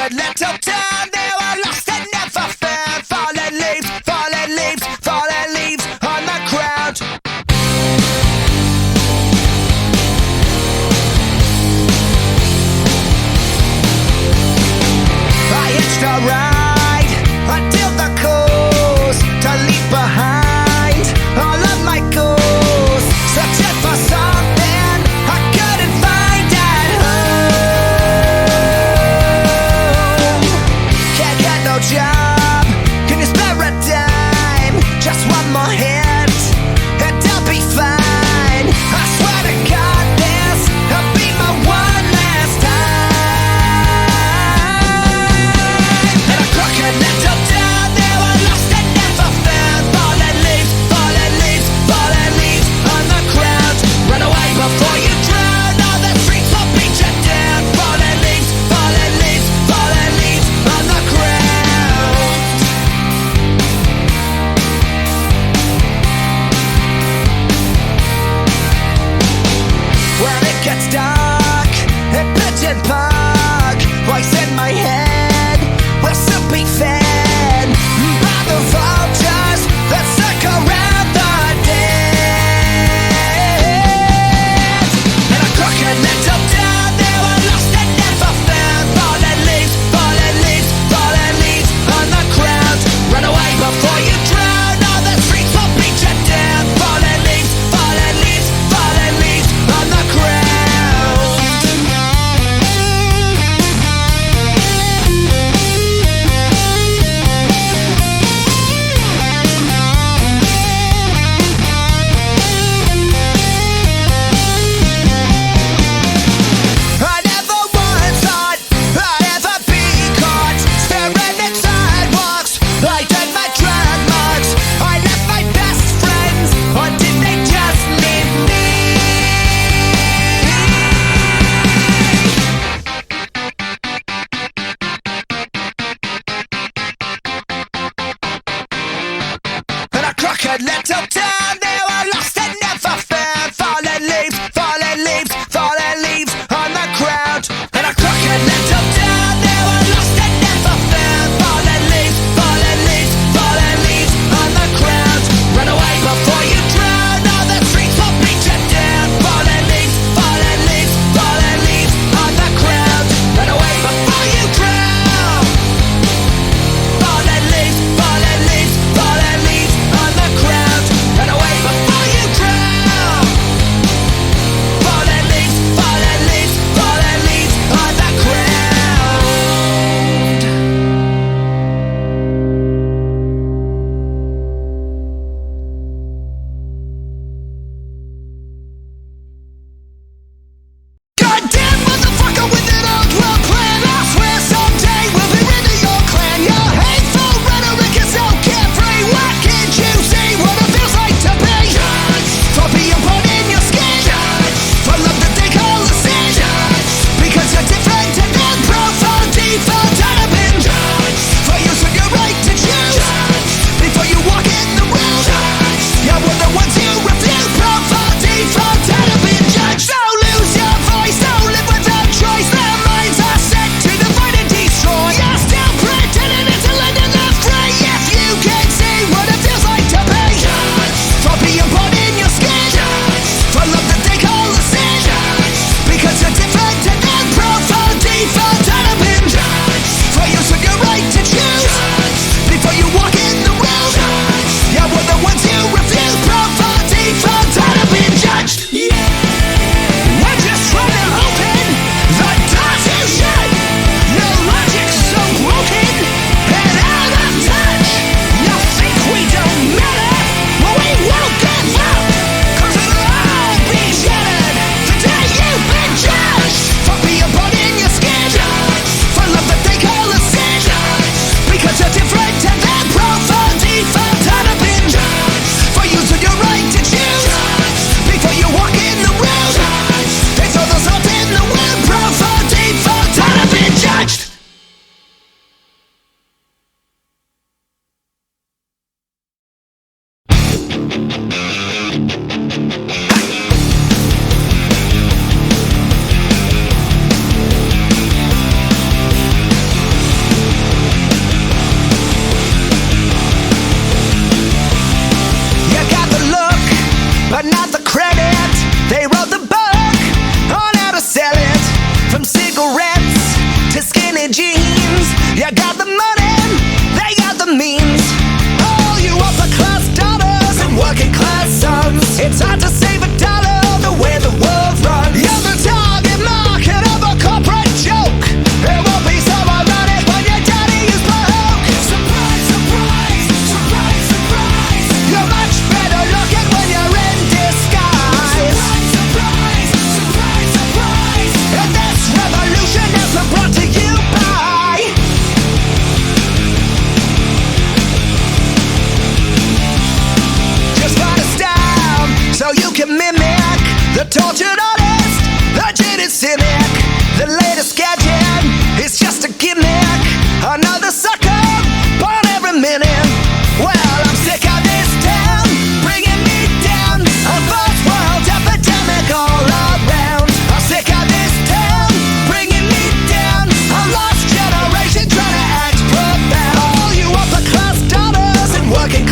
a little town, they were lost and never found. Fallen leaves, fallen leaves, fallen leaves on the ground. I hitched a ride until the coast to leave behind all of my goals, searching for something I couldn't find at home. Can't get no job, can you spare a dime? Just one more hit and I'll be fine. I swear to God this'll be my one last time. And a crooked little town, they were lost and never found. Fallen leaves, fallen leaves, fallen leaves on the ground. Run away before you drown, all the streets will beat you down. Fallen leaves, fallen leaves, fallen leaves on the ground. When it gets dark in Pigeon Park, voice in my head will soon be fed by the vultures that circle around the dead. In a crooked little town, they were lost and never found. Fallen leaves, fallen leaves, fallen leaves on the ground. Run away before you drown, all the streets will beat you down. Fallen leaves, fallen leaves, fallen leaves on the ground. I never once thought I'd ever be caught staring at sidewalks, I did my drag marks. I left my best friends, or did they just leave me? In a crooked little town, they were lost and never found. Fallen leaves, fallen leaves, fallen leaves on the ground. In a crooked little town, they were lost and never found. Fallen leaves, fallen leaves, fallen leaves on the ground. Run away before you drown, all the streets will beat you down. Fallen leaves, fallen leaves, fallen leaves on the ground. Run away before you drown. Fallen leaves, fallen leaves, fallen leaves on the ground. Run away before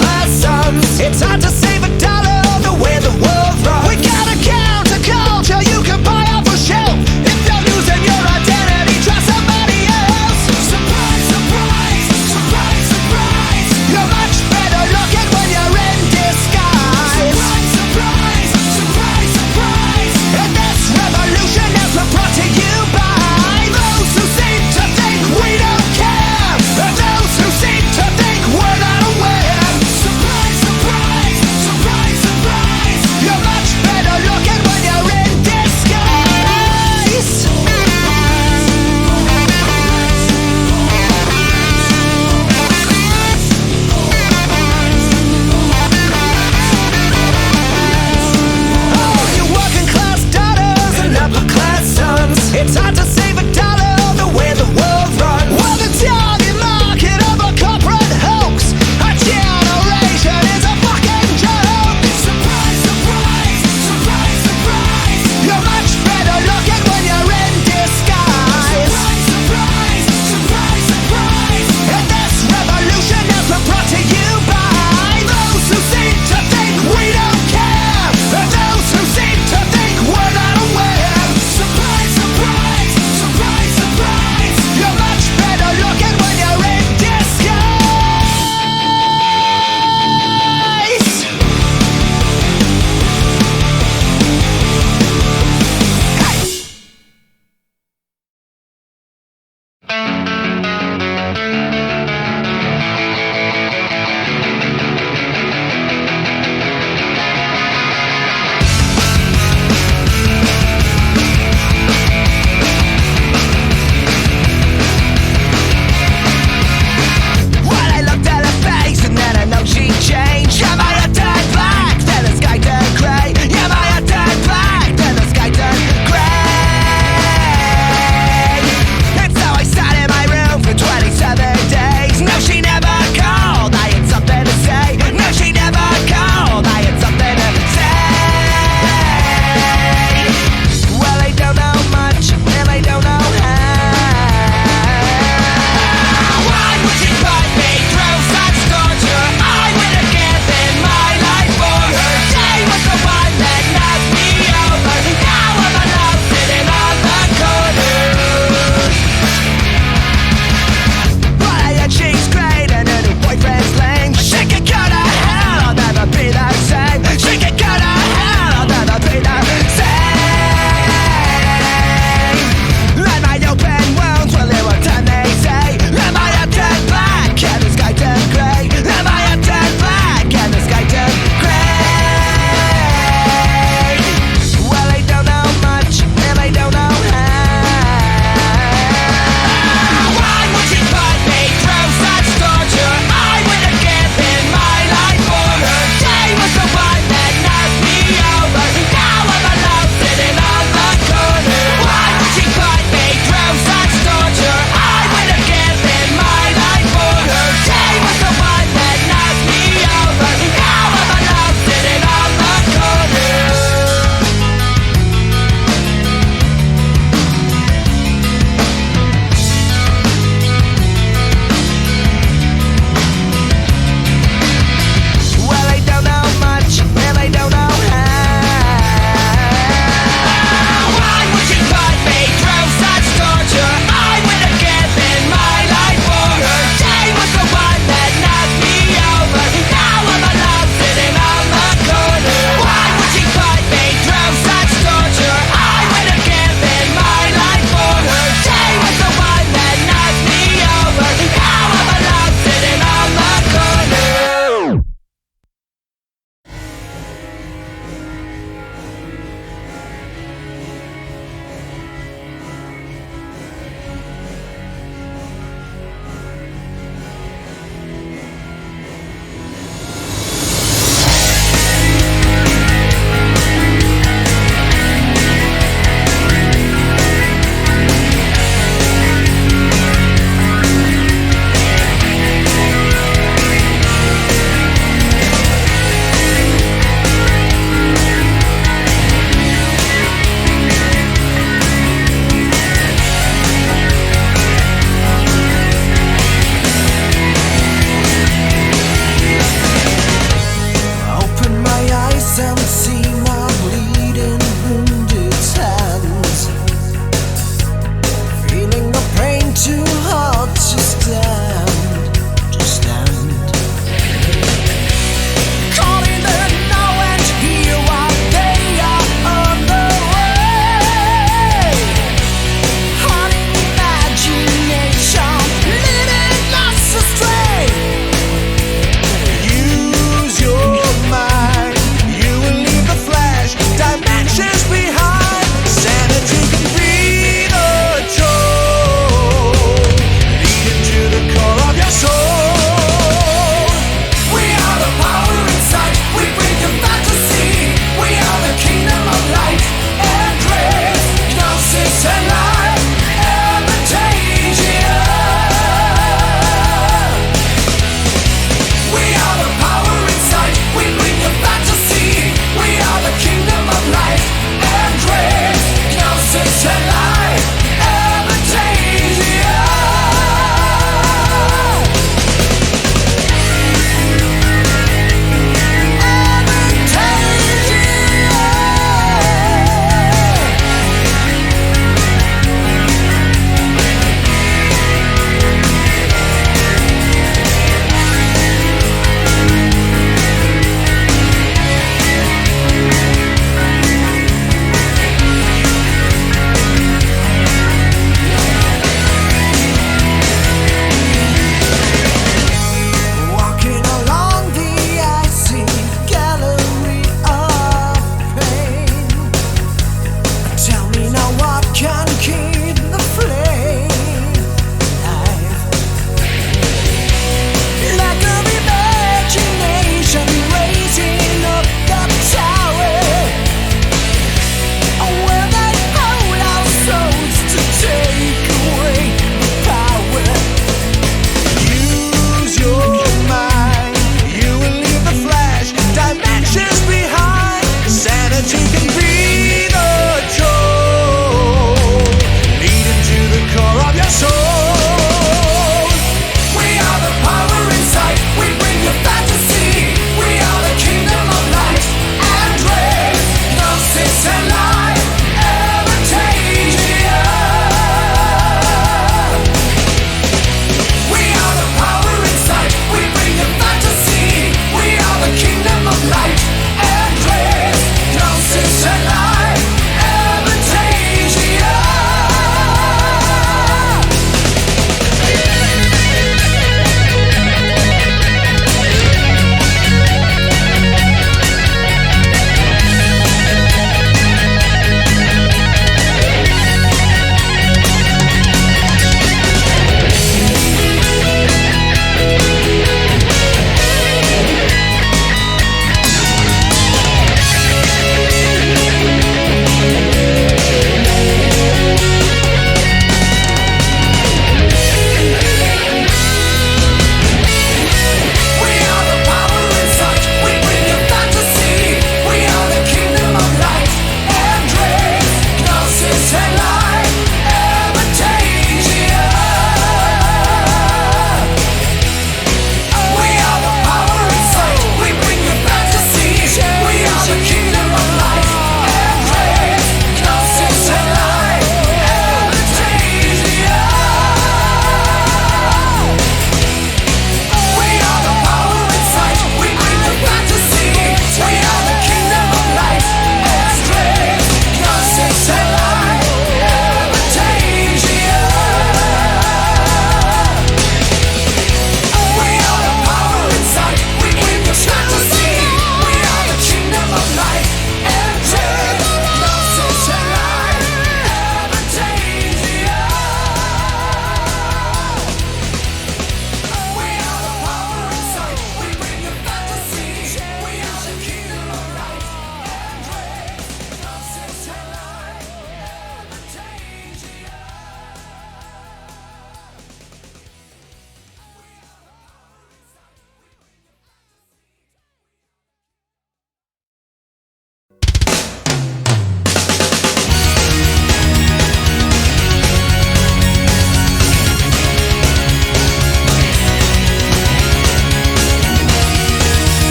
class sons. It's hard to save a dollar on the way the world runs. We gotta counter culture you can buy off a shelf. If you're losing your identity, try somebody else. Surprise, surprise, surprise, surprise. You're much better looking when you're in disguise. Surprise, surprise, surprise, surprise. And this revolution has been brought to you by those who seem to think we don't care, and those who seem to think we're not aware. Surprise, surprise, surprise.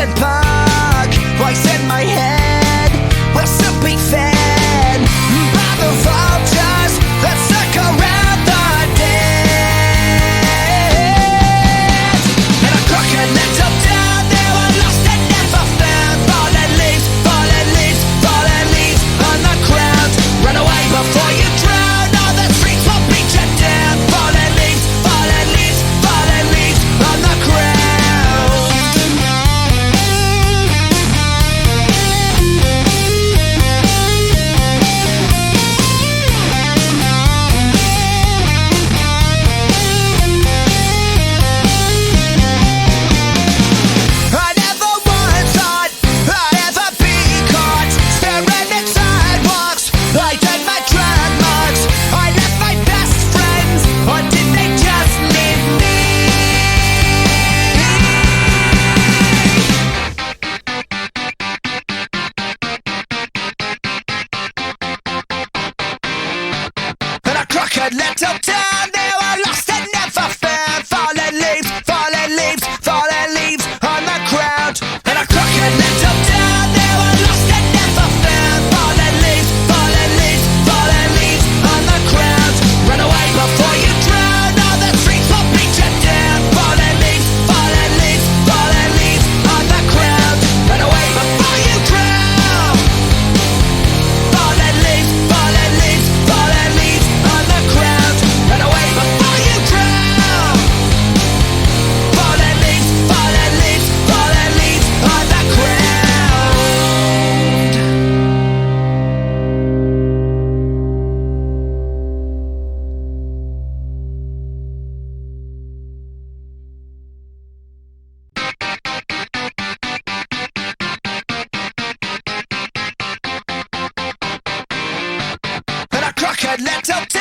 Captain Park, voice in my head will soon be fed by the vultures that circle around the dead. And a crooked little town, they were lost and never found. Fallen leaves, fallen leaves, fallen leaves on the ground. Run away before you drown, all the streets will beat you down. Fallen leaves, fallen leaves, fallen leaves on the ground. I never once thought I'd ever be caught staring at sidewalks. I did my drag marks. I left my best friends, or did they just leave me? In a crooked little town, they were lost and never found. Fallen leaves, fallen leaves, fallen leaves on the ground. In a crooked little town, they were lost and never found. Fallen leaves, fallen leaves, fallen leaves on the ground. Run away before you drown, all the streets will beat you down. Fallen leaves, fallen leaves, fallen leaves on the ground. Run away before you drown. Fallen leaves, fallen leaves, fallen leaves on the ground. Run away before you drown. Fallen leaves, fallen leaves, fallen leaves on the ground. In a crooked little town,